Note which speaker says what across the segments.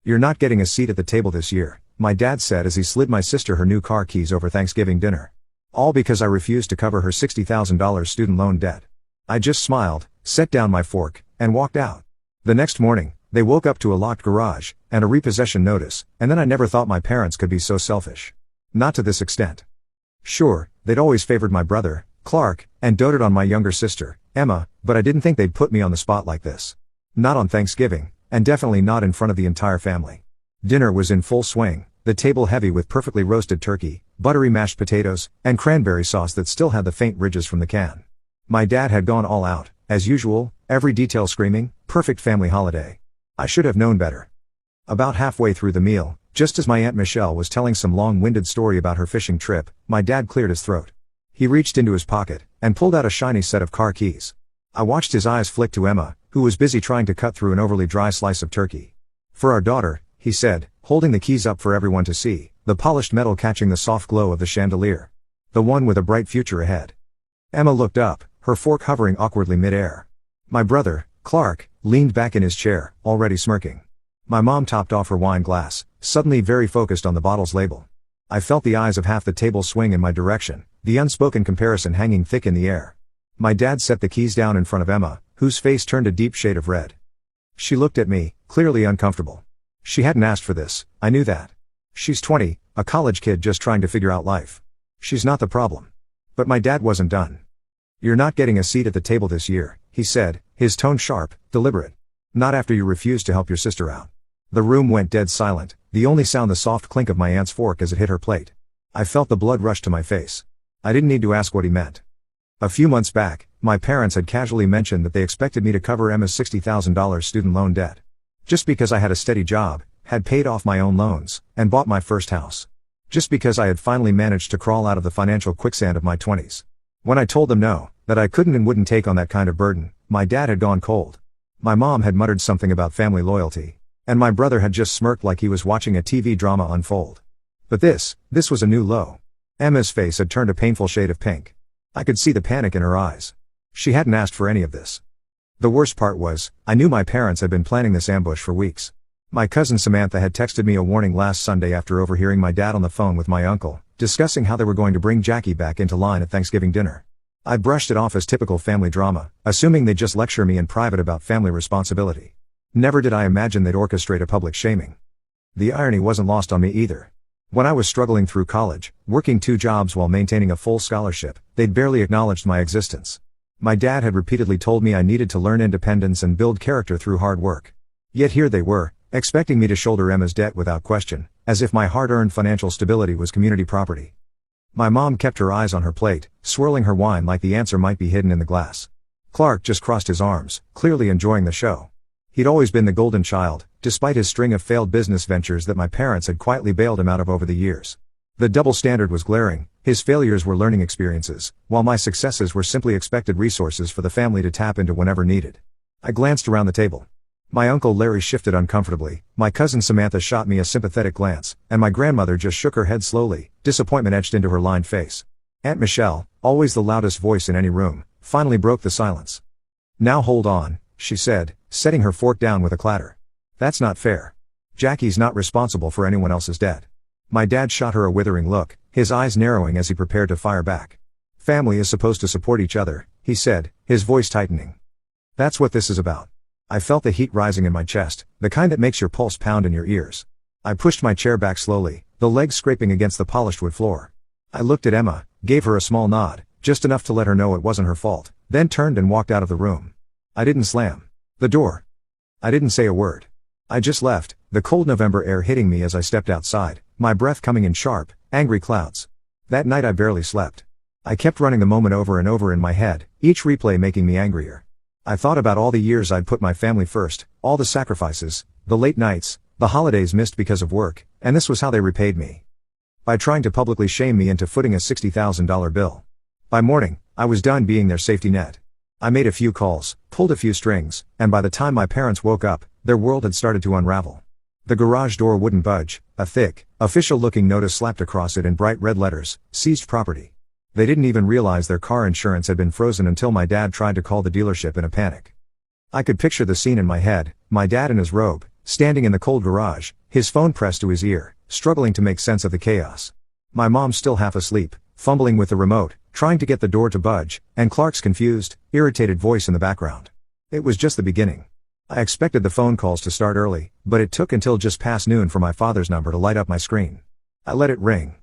Speaker 1: "You're not getting a seat at the table this year," my dad said as he slid my sister her new car keys over Thanksgiving dinner. All because I refused to cover her $60,000 student loan debt. I just smiled, set down my fork, and walked out. The next morning, they woke up to a locked garage, and a repossession notice, and then I never thought my parents could be so selfish. Not to this extent. Sure, they'd always favored my brother, Clark, and doted on my younger sister, Emma, but I didn't think they'd put me on the spot like this. Not on Thanksgiving, and definitely not in front of the entire family. Dinner was in full swing, the table heavy with perfectly roasted turkey, buttery mashed potatoes, and cranberry sauce that still had the faint ridges from the can. My dad had gone all out, as usual, every detail screaming, perfect family holiday. I should have known better. About halfway through the meal, just as my Aunt Michelle was telling some long-winded story about her fishing trip, my dad cleared his throat. He reached into his pocket, and pulled out a shiny set of car keys. I watched his eyes flick to Emma, who was busy trying to cut through an overly dry slice of turkey. "For our daughter," he said, holding the keys up for everyone to see, the polished metal catching the soft glow of the chandelier. "The one with a bright future ahead." Emma looked up, her fork hovering awkwardly mid-air. My brother, Clark, leaned back in his chair, already smirking. My mom topped off her wine glass, suddenly very focused on the bottle's label. I felt the eyes of half the table swing in my direction, the unspoken comparison hanging thick in the air. My dad set the keys down in front of Emma, whose face turned a deep shade of red. She looked at me, clearly uncomfortable. She hadn't asked for this, I knew that. She's 20, a college kid just trying to figure out life. She's not the problem. But my dad wasn't done. "You're not getting a seat at the table this year," he said, his tone sharp, deliberate. "Not after you refused to help your sister out." The room went dead silent, the only sound the soft clink of my aunt's fork as it hit her plate. I felt the blood rush to my face. I didn't need to ask what he meant. A few months back, my parents had casually mentioned that they expected me to cover Emma's $60,000 student loan debt. Just because I had a steady job, had paid off my own loans, and bought my first house. Just because I had finally managed to crawl out of the financial quicksand of my 20s. When I told them no, that I couldn't and wouldn't take on that kind of burden, my dad had gone cold. My mom had muttered something about family loyalty. And my brother had just smirked like he was watching a TV drama unfold. But this was a new low. Emma's face had turned a painful shade of pink. I could see the panic in her eyes. She hadn't asked for any of this. The worst part was, I knew my parents had been planning this ambush for weeks. My cousin Samantha had texted me a warning last Sunday after overhearing my dad on the phone with my uncle, discussing how they were going to bring Jackie back into line at Thanksgiving dinner. I brushed it off as typical family drama, assuming they'd just lecture me in private about family responsibility. Never did I imagine they'd orchestrate a public shaming. The irony wasn't lost on me either. When I was struggling through college, working 2 jobs while maintaining a full scholarship, they'd barely acknowledged my existence. My dad had repeatedly told me I needed to learn independence and build character through hard work. Yet here they were, expecting me to shoulder Emma's debt without question, as if my hard-earned financial stability was community property. My mom kept her eyes on her plate, swirling her wine like the answer might be hidden in the glass. Clark just crossed his arms, clearly enjoying the show. He'd always been the golden child, despite his string of failed business ventures that my parents had quietly bailed him out of over the years. The double standard was glaring, his failures were learning experiences, while my successes were simply expected resources for the family to tap into whenever needed. I glanced around the table. My uncle Larry shifted uncomfortably, my cousin Samantha shot me a sympathetic glance, and my grandmother just shook her head slowly, disappointment etched into her lined face. Aunt Michelle, always the loudest voice in any room, finally broke the silence. "Now hold on," she said, setting her fork down with a clatter. "That's not fair. Jackie's not responsible for anyone else's debt." My dad shot her a withering look, his eyes narrowing as he prepared to fire back. "Family is supposed to support each other," he said, his voice tightening. "That's what this is about." I felt the heat rising in my chest, the kind that makes your pulse pound in your ears. I pushed my chair back slowly, the legs scraping against the polished wood floor. I looked at Emma, gave her a small nod, just enough to let her know it wasn't her fault, then turned and walked out of the room. I didn't slam the door. I didn't say a word. I just left, the cold November air hitting me as I stepped outside, my breath coming in sharp, angry clouds. That night I barely slept. I kept running the moment over and over in my head, each replay making me angrier. I thought about all the years I'd put my family first, all the sacrifices, the late nights, the holidays missed because of work, and this was how they repaid me. By trying to publicly shame me into footing a $60,000 bill. By morning, I was done being their safety net. I made a few calls, pulled a few strings, and by the time my parents woke up, their world had started to unravel. The garage door wouldn't budge, a thick, official-looking notice slapped across it in bright red letters, "Seized property." They didn't even realize their car insurance had been frozen until my dad tried to call the dealership in a panic. I could picture the scene in my head, my dad in his robe, standing in the cold garage, his phone pressed to his ear, struggling to make sense of the chaos. My mom still half asleep, fumbling with the remote, trying to get the door to budge, and Clark's confused, irritated voice in the background. It was just the beginning. I expected the phone calls to start early, but it took until just past noon for my father's number to light up my screen. I let it ring.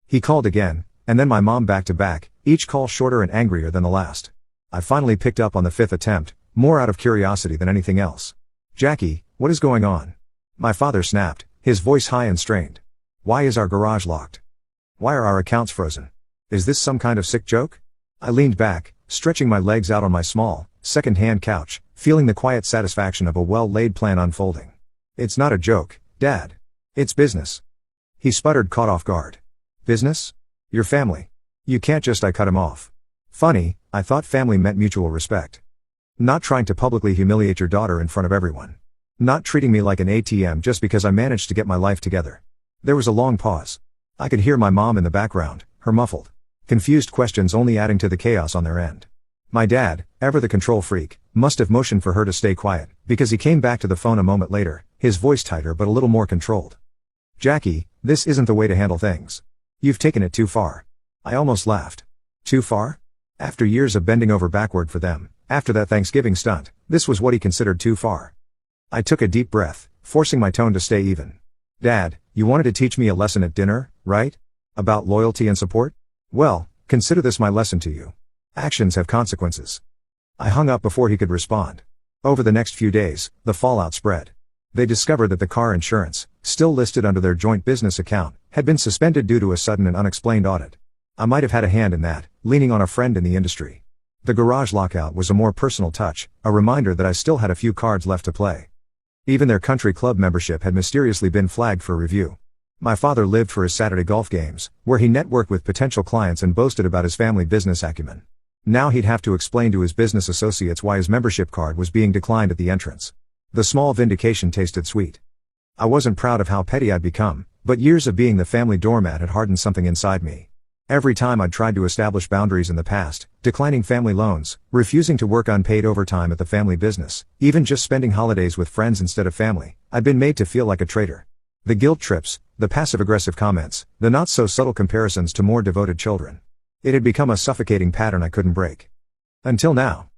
Speaker 1: He called again, and then my mom back to back, each call shorter and angrier than the last. I finally picked up on the fifth attempt, more out of curiosity than anything else. "Jackie, what is going on?" My father snapped, his voice high and strained. "Why is our garage locked? Why are our accounts frozen? Is this some kind of sick joke?" I leaned back, stretching my legs out on my small, second-hand couch, feeling the quiet satisfaction of a well-laid plan unfolding. "It's not a joke, Dad. It's business." He sputtered, caught off guard. "Business? Your family. You can't just." I cut him off. "Funny, I thought family meant mutual respect. Not trying to publicly humiliate your daughter in front of everyone. Not treating me like an ATM just because I managed to get my life together." There was a long pause. I could hear my mom in the background, her muffled, confused questions only adding to the chaos on their end. My dad, ever the control freak, must have motioned for her to stay quiet, because he came back to the phone a moment later, his voice tighter but a little more controlled. "Jackie, this isn't the way to handle things. You've taken it too far." I almost laughed. Too far? After years of bending over backward for them, after that Thanksgiving stunt, this was what he considered too far. I took a deep breath, forcing my tone to stay even. "Dad, you wanted to teach me a lesson at dinner, right? About loyalty and support? Well, consider this my lesson to you. Actions have consequences." I hung up before he could respond. Over the next few days, the fallout spread. They discovered that the car insurance, still listed under their joint business account, had been suspended due to a sudden and unexplained audit. I might have had a hand in that, leaning on a friend in the industry. The garage lockout was a more personal touch, a reminder that I still had a few cards left to play. Even their country club membership had mysteriously been flagged for review. My father lived for his Saturday golf games, where he networked with potential clients and boasted about his family business acumen. Now he'd have to explain to his business associates why his membership card was being declined at the entrance. The small vindication tasted sweet. I wasn't proud of how petty I'd become, but years of being the family doormat had hardened something inside me. Every time I'd tried to establish boundaries in the past, declining family loans, refusing to work unpaid overtime at the family business, even just spending holidays with friends instead of family, I'd been made to feel like a traitor. The guilt trips, the passive-aggressive comments, the not-so-subtle comparisons to more devoted children. It had become a suffocating pattern I couldn't break. Until now.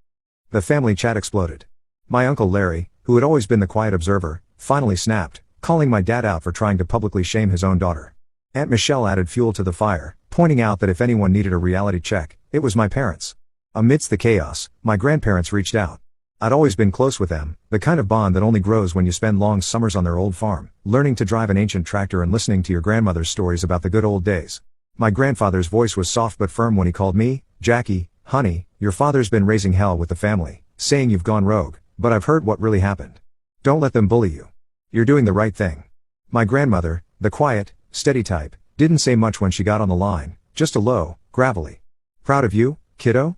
Speaker 1: The family chat exploded. My Uncle Larry, who had always been the quiet observer, finally snapped, calling my dad out for trying to publicly shame his own daughter. Aunt Michelle added fuel to the fire, pointing out that if anyone needed a reality check, it was my parents. Amidst the chaos, my grandparents reached out. I'd always been close with them, the kind of bond that only grows when you spend long summers on their old farm, learning to drive an ancient tractor and listening to your grandmother's stories about the good old days. My grandfather's voice was soft but firm when he called me, "Jackie, honey, your father's been raising hell with the family, saying you've gone rogue, but I've heard what really happened. Don't let them bully you. You're doing the right thing." My grandmother, the quiet, steady type, didn't say much when she got on the line, just a low, gravelly, "Proud of you, kiddo?"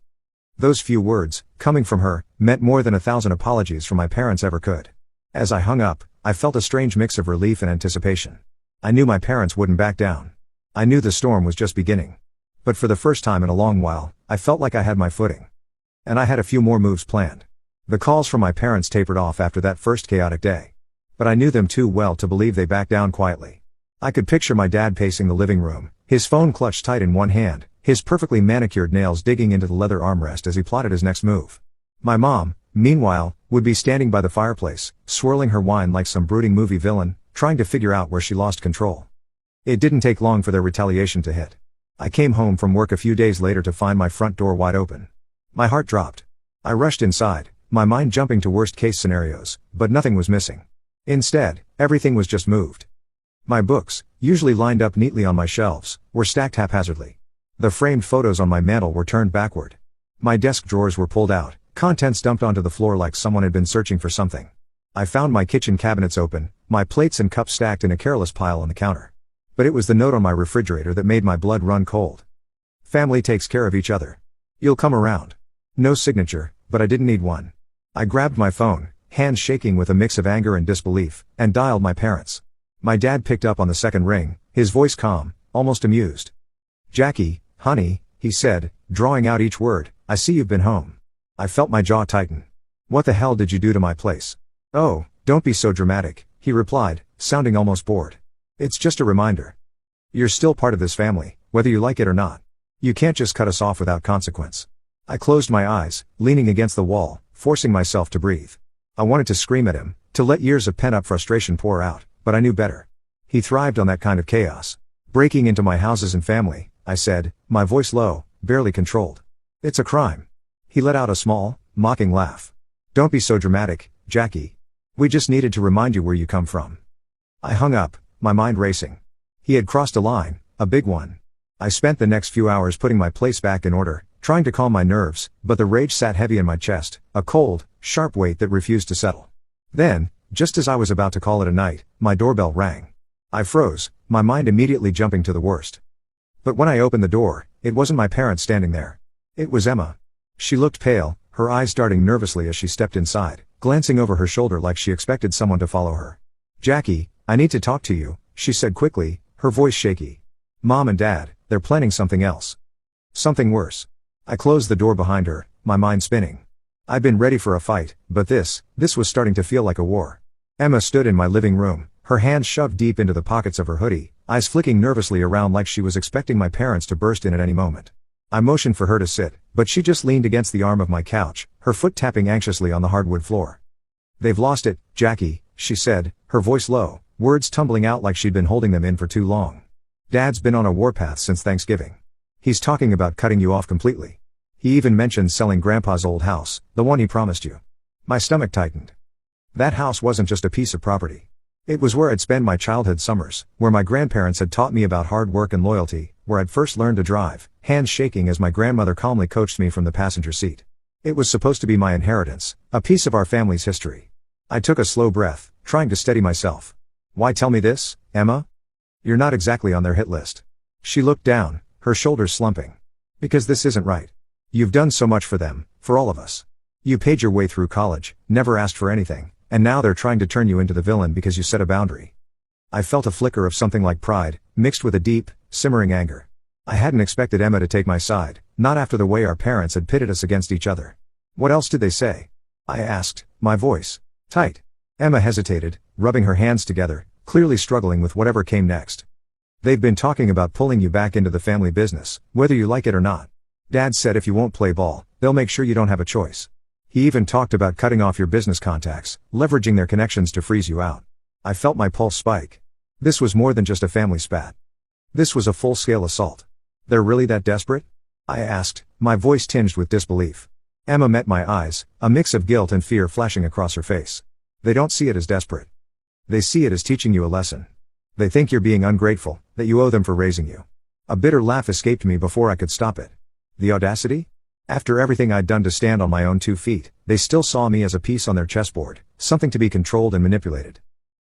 Speaker 1: Those few words, coming from her, meant more than 1,000 apologies from my parents ever could. As I hung up, I felt a strange mix of relief and anticipation. I knew my parents wouldn't back down. I knew the storm was just beginning. But for the first time in a long while, I felt like I had my footing. And I had a few more moves planned. The calls from my parents tapered off after that first chaotic day. But I knew them too well to believe they backed down quietly. I could picture my dad pacing the living room, his phone clutched tight in one hand, his perfectly manicured nails digging into the leather armrest as he plotted his next move. My mom, meanwhile, would be standing by the fireplace, swirling her wine like some brooding movie villain, trying to figure out where she lost control. It didn't take long for their retaliation to hit. I came home from work a few days later to find my front door wide open. My heart dropped. I rushed inside, my mind jumping to worst-case scenarios, but nothing was missing. Instead, everything was just moved. My books, usually lined up neatly on my shelves, were stacked haphazardly. The framed photos on my mantel were turned backward. My desk drawers were pulled out, contents dumped onto the floor like someone had been searching for something. I found my kitchen cabinets open, my plates and cups stacked in a careless pile on the counter. But it was the note on my refrigerator that made my blood run cold. "Family takes care of each other. You'll come around." No signature, but I didn't need one. I grabbed my phone, hands shaking with a mix of anger and disbelief, and dialed my parents. My dad picked up on the second ring, his voice calm, almost amused. "Jackie, honey," he said, drawing out each word, "I see you've been home." I felt my jaw tighten. "What the hell did you do to my place?" "Oh, don't be so dramatic, He replied, sounding almost bored. It's just a reminder. You're still part of this family, whether you like it or not. You can't just cut us off without consequence. I closed my eyes, leaning against the wall, forcing myself to breathe. I wanted to scream at him, to let years of pent-up frustration pour out, but I knew better. He thrived on that kind of chaos. Breaking into my houses and family, I said, my voice low, barely controlled. It's a crime. He let out a small, mocking laugh. Don't be so dramatic, Jackie. We just needed to remind you where you come from. I hung up, my mind racing. He had crossed a line, a big one. I spent the next few hours putting my place back in order, trying to calm my nerves, but the rage sat heavy in my chest, a cold, sharp weight that refused to settle. Then, just as I was about to call it a night, my doorbell rang. I froze, my mind immediately jumping to the worst. But when I opened the door, it wasn't my parents standing there. It was Emma. She looked pale, her eyes darting nervously as she stepped inside, glancing over her shoulder like she expected someone to follow her. Jackie, I need to talk to you, she said quickly, her voice shaky. Mom and Dad, they're planning something else. Something worse. I closed the door behind her, my mind spinning. I'd been ready for a fight, but this was starting to feel like a war. Emma stood in my living room, her hands shoved deep into the pockets of her hoodie, eyes flicking nervously around like she was expecting my parents to burst in at any moment. I motioned for her to sit, but she just leaned against the arm of my couch, her foot tapping anxiously on the hardwood floor. They've lost it, Jackie, she said, her voice low, words tumbling out like she'd been holding them in for too long. Dad's been on a warpath since Thanksgiving. He's talking about cutting you off completely. He even mentioned selling Grandpa's old house, the one he promised you. My stomach tightened. That house wasn't just a piece of property. It was where I'd spend my childhood summers, where my grandparents had taught me about hard work and loyalty, where I'd first learned to drive, hands shaking as my grandmother calmly coached me from the passenger seat. It was supposed to be my inheritance, a piece of our family's history. I took a slow breath, trying to steady myself. Why tell me this, Emma? You're not exactly on their hit list. She looked down, her shoulders slumping. Because this isn't right. You've done so much for them, for all of us. You paid your way through college, never asked for anything, and now they're trying to turn you into the villain because you set a boundary. I felt a flicker of something like pride, mixed with a deep, simmering anger. I hadn't expected Emma to take my side, not after the way our parents had pitted us against each other. What else did they say? I asked, my voice tight. Emma hesitated, rubbing her hands together, clearly struggling with whatever came next. They've been talking about pulling you back into the family business, whether you like it or not. Dad said if you won't play ball, they'll make sure you don't have a choice. He even talked about cutting off your business contacts, leveraging their connections to freeze you out. I felt my pulse spike. This was more than just a family spat. This was a full-scale assault. They're really that desperate? I asked, my voice tinged with disbelief. Emma met my eyes, a mix of guilt and fear flashing across her face. They don't see it as desperate. They see it as teaching you a lesson. They think you're being ungrateful, that you owe them for raising you. A bitter laugh escaped me before I could stop it. The audacity? After everything I'd done to stand on my own 2 feet, they still saw me as a piece on their chessboard, something to be controlled and manipulated.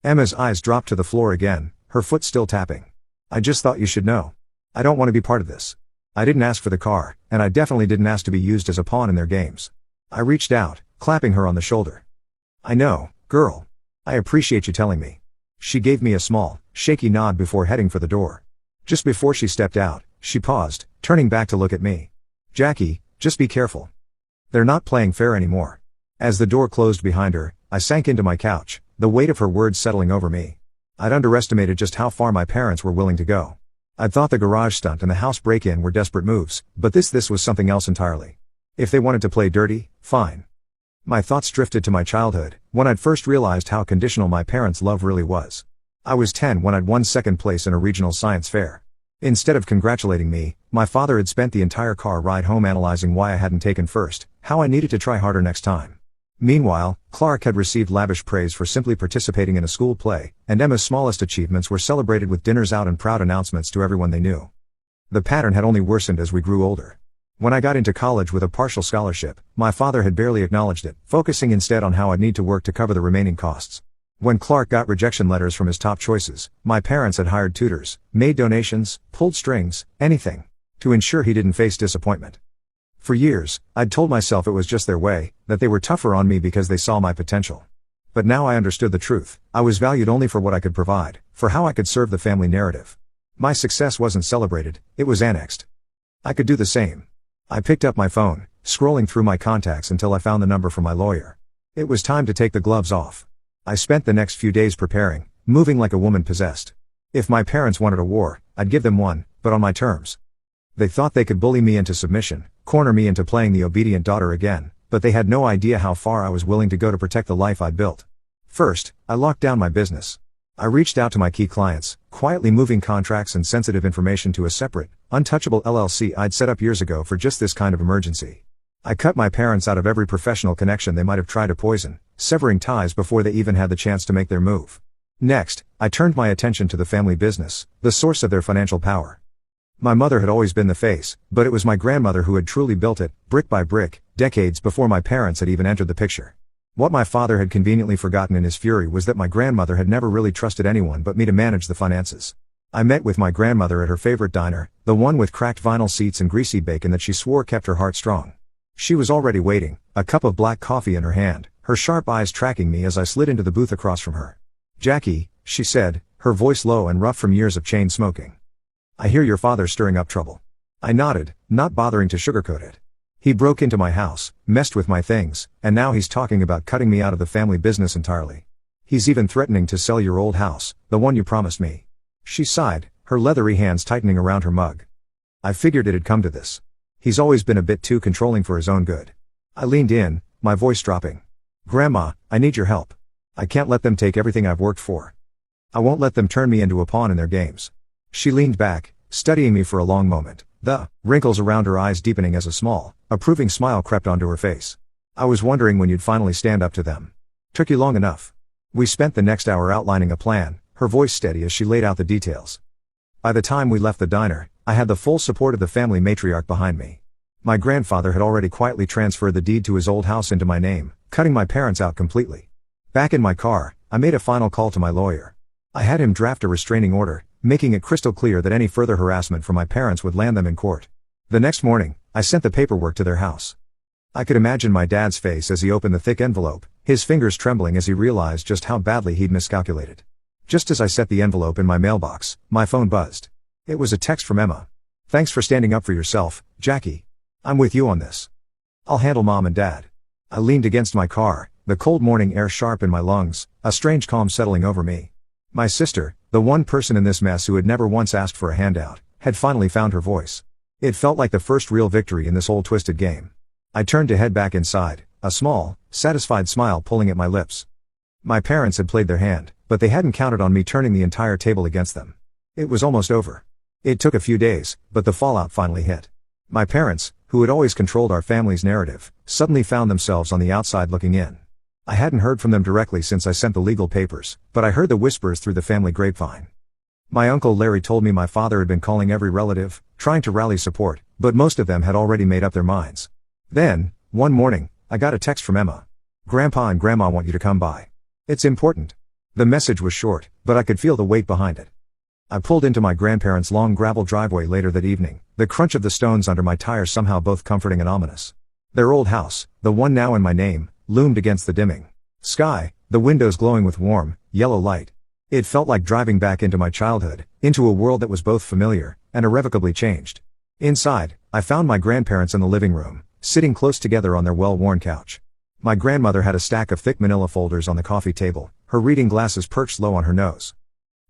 Speaker 1: Emma's eyes dropped to the floor again, her foot still tapping. I just thought you should know. I don't want to be part of this. I didn't ask for the car, and I definitely didn't ask to be used as a pawn in their games. I reached out, clapping her on the shoulder. I know, girl. I appreciate you telling me. She gave me a small, shaky nod before heading for the door. Just before she stepped out, she paused, turning back to look at me. Jackie, just be careful. They're not playing fair anymore. As the door closed behind her, I sank into my couch, the weight of her words settling over me. I'd underestimated just how far my parents were willing to go. I'd thought the garage stunt and the house break-in were desperate moves, but this was something else entirely. If they wanted to play dirty, fine. My thoughts drifted to my childhood, when I'd first realized how conditional my parents' love really was. I was 10 when I'd won second place in a regional science fair. Instead of congratulating me, my father had spent the entire car ride home analyzing why I hadn't taken first, how I needed to try harder next time. Meanwhile, Clark had received lavish praise for simply participating in a school play, and Emma's smallest achievements were celebrated with dinners out and proud announcements to everyone they knew. The pattern had only worsened as we grew older. When I got into college with a partial scholarship, my father had barely acknowledged it, focusing instead on how I'd need to work to cover the remaining costs. When Clark got rejection letters from his top choices, my parents had hired tutors, made donations, pulled strings, anything, to ensure he didn't face disappointment. For years, I'd told myself it was just their way, that they were tougher on me because they saw my potential. But now I understood the truth. I was valued only for what I could provide, for how I could serve the family narrative. My success wasn't celebrated, it was annexed. I could do the same. I picked up my phone, scrolling through my contacts until I found the number for my lawyer. It was time to take the gloves off. I spent the next few days preparing, moving like a woman possessed. If my parents wanted a war, I'd give them one, but on my terms. They thought they could bully me into submission, corner me into playing the obedient daughter again, but they had no idea how far I was willing to go to protect the life I'd built. First, I locked down my business. I reached out to my key clients, quietly moving contracts and sensitive information to a separate, untouchable LLC I'd set up years ago for just this kind of emergency. I cut my parents out of every professional connection they might have tried to poison, severing ties before they even had the chance to make their move. Next, I turned my attention to the family business, the source of their financial power. My mother had always been the face, but it was my grandmother who had truly built it, brick by brick, decades before my parents had even entered the picture. What my father had conveniently forgotten in his fury was that my grandmother had never really trusted anyone but me to manage the finances. I met with my grandmother at her favorite diner, the one with cracked vinyl seats and greasy bacon that she swore kept her heart strong. She was already waiting, a cup of black coffee in her hand, her sharp eyes tracking me as I slid into the booth across from her. "Jackie," she said, her voice low and rough from years of chain smoking. "I hear your father's stirring up trouble." I nodded, not bothering to sugarcoat it. He broke into my house, messed with my things, and now he's talking about cutting me out of the family business entirely. He's even threatening to sell your old house, the one you promised me. She sighed, her leathery hands tightening around her mug. I figured it had come to this. He's always been a bit too controlling for his own good. I leaned in, my voice dropping. "Grandma, I need your help. I can't let them take everything I've worked for. I won't let them turn me into a pawn in their games." She leaned back, studying me for a long moment, the wrinkles around her eyes deepening as a small, approving smile crept onto her face. "I was wondering when you'd finally stand up to them. Took you long enough." We spent the next hour outlining a plan, her voice steady as she laid out the details. By the time we left the diner, I had the full support of the family matriarch behind me. My grandfather had already quietly transferred the deed to his old house into my name, cutting my parents out completely. Back in my car, I made a final call to my lawyer. I had him draft a restraining order, making it crystal clear that any further harassment from my parents would land them in court. The next morning, I sent the paperwork to their house. I could imagine my dad's face as he opened the thick envelope, his fingers trembling as he realized just how badly he'd miscalculated. Just as I set the envelope in my mailbox, my phone buzzed. It was a text from Emma. "Thanks for standing up for yourself, Jackie. I'm with you on this. I'll handle Mom and Dad." I leaned against my car, the cold morning air sharp in my lungs, a strange calm settling over me. My sister, the one person in this mess who had never once asked for a handout, had finally found her voice. It felt like the first real victory in this whole twisted game. I turned to head back inside, a small, satisfied smile pulling at my lips. My parents had played their hand, but they hadn't counted on me turning the entire table against them. It was almost over. It took a few days, but the fallout finally hit. My parents, who had always controlled our family's narrative, suddenly found themselves on the outside looking in. I hadn't heard from them directly since I sent the legal papers, but I heard the whispers through the family grapevine. My uncle Larry told me my father had been calling every relative, trying to rally support, but most of them had already made up their minds. Then, one morning, I got a text from Emma. "Grandpa and Grandma want you to come by. It's important." The message was short, but I could feel the weight behind it. I pulled into my grandparents' long gravel driveway later that evening, the crunch of the stones under my tires somehow both comforting and ominous. Their old house, the one now in my name, loomed against the dimming sky, the windows glowing with warm, yellow light. It felt like driving back into my childhood, into a world that was both familiar and irrevocably changed. Inside, I found my grandparents in the living room, sitting close together on their well-worn couch. My grandmother had a stack of thick manila folders on the coffee table, her reading glasses perched low on her nose.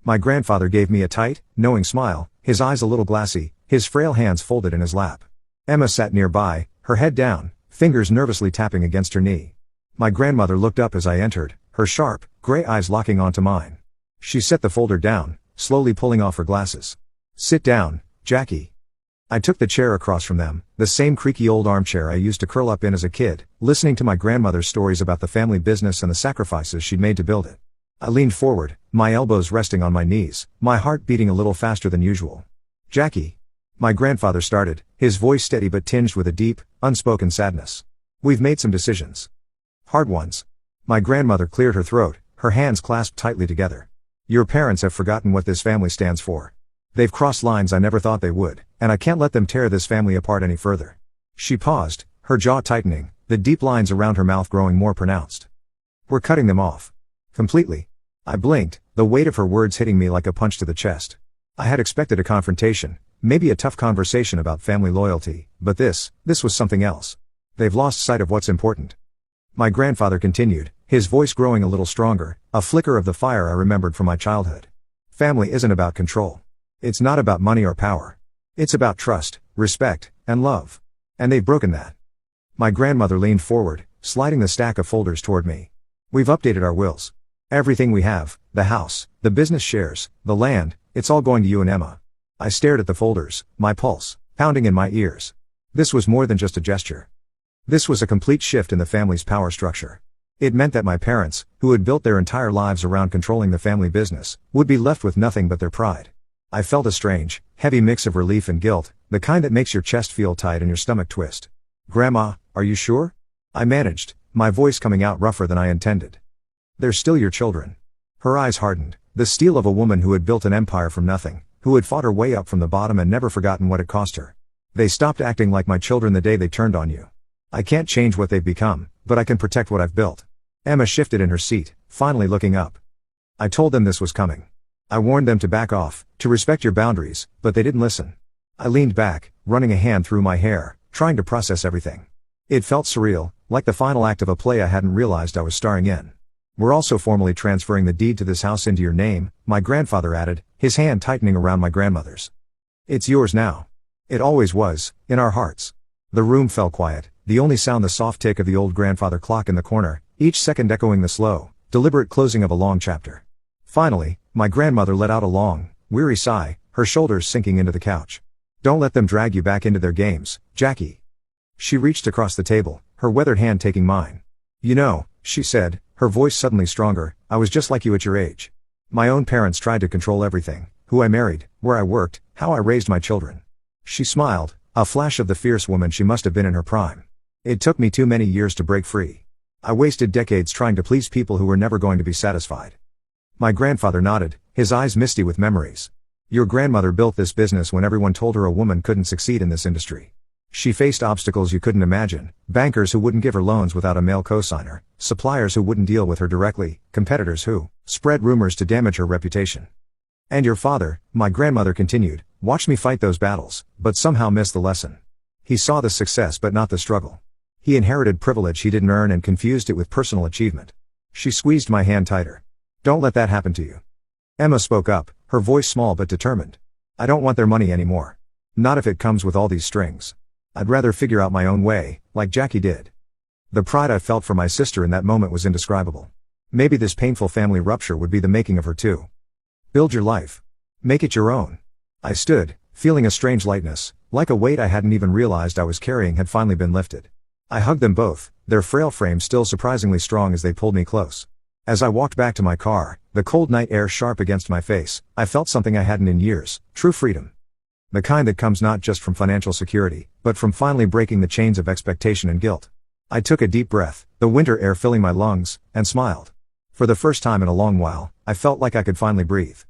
Speaker 1: My grandfather gave me a tight, knowing smile, his eyes a little glassy, his frail hands folded in his lap. Emma sat nearby, her head down, fingers nervously tapping against her knee. My grandmother looked up as I entered, her sharp, gray eyes locking onto mine. She set the folder down, slowly pulling off her glasses. "Sit down, Jackie." I took the chair across from them, the same creaky old armchair I used to curl up in as a kid, listening to my grandmother's stories about the family business and the sacrifices she'd made to build it. I leaned forward, my elbows resting on my knees, my heart beating a little faster than usual. "Jackie," my grandfather started, his voice steady but tinged with a deep, unspoken sadness. "We've made some decisions. Hard ones." My grandmother cleared her throat, her hands clasped tightly together. "Your parents have forgotten what this family stands for. They've crossed lines I never thought they would, and I can't let them tear this family apart any further." She paused, her jaw tightening, the deep lines around her mouth growing more pronounced. "We're cutting them off. Completely." I blinked, the weight of her words hitting me like a punch to the chest. I had expected a confrontation, maybe a tough conversation about family loyalty, but this was something else. "They've lost sight of what's important." My grandfather continued, his voice growing a little stronger, A flicker of the fire I remembered from my childhood. Family isn't about control. It's not about money or power. It's about trust, respect, and love. And they've broken that. My grandmother leaned forward, sliding the stack of folders toward me. We've updated our wills. Everything we have, the house, the business shares, the land, it's all going to you and Emma. I stared at the folders, my pulse pounding in my ears. This was more than just a gesture. This was a complete shift in the family's power structure. It meant that my parents, who had built their entire lives around controlling the family business, would be left with nothing but their pride. I felt a strange, heavy mix of relief and guilt, the kind that makes your chest feel tight and your stomach twist. "Grandma, are you sure?" I managed, my voice coming out rougher than I intended. "They're still your children." Her eyes hardened, the steel of a woman who had built an empire from nothing, who had fought her way up from the bottom and never forgotten what it cost her. "They stopped acting like my children the day they turned on you. I can't change what they've become, but I can protect what I've built." Emma shifted in her seat, finally looking up. "I told them this was coming. I warned them to back off, to respect your boundaries, but they didn't listen." I leaned back, running a hand through my hair, trying to process everything. It felt surreal, like the final act of a play I hadn't realized I was starring in. "We're also formally transferring the deed to this house into your name," my grandfather added, his hand tightening around my grandmother's. "It's yours now. It always was, in our hearts." The room fell quiet, the only sound the soft tick of the old grandfather clock in the corner, each second echoing the slow, deliberate closing of a long chapter. Finally, my grandmother let out a long, weary sigh, her shoulders sinking into the couch. "Don't let them drag you back into their games, Jackie." She reached across the table, her weathered hand taking mine. "You know," she said, her voice suddenly stronger, "I was just like you at your age. My own parents tried to control everything, who I married, where I worked, how I raised my children." She smiled, a flash of the fierce woman she must have been in her prime. "It took me too many years to break free. I wasted decades trying to please people who were never going to be satisfied." My grandfather nodded, his eyes misty with memories. "Your grandmother built this business when everyone told her a woman couldn't succeed in this industry. She faced obstacles you couldn't imagine, bankers who wouldn't give her loans without a male cosigner, suppliers who wouldn't deal with her directly, competitors who spread rumors to damage her reputation. And your father," my grandmother continued, "watched me fight those battles, but somehow missed the lesson. He saw the success but not the struggle. He inherited privilege he didn't earn and confused it with personal achievement." She squeezed my hand tighter. "Don't let that happen to you." Emma spoke up, her voice small but determined. "I don't want their money anymore. Not if it comes with all these strings. I'd rather figure out my own way, like Jackie did." The pride I felt for my sister in that moment was indescribable. Maybe this painful family rupture would be the making of her too. Build your life. Make it your own. I stood, feeling a strange lightness, like a weight I hadn't even realized I was carrying had finally been lifted. I hugged them both, their frail frames still surprisingly strong as they pulled me close. As I walked back to my car, the cold night air sharp against my face, I felt something I hadn't in years, true freedom. The kind that comes not just from financial security, but from finally breaking the chains of expectation and guilt. I took a deep breath, the winter air filling my lungs, and smiled. For the first time in a long while, I felt like I could finally breathe.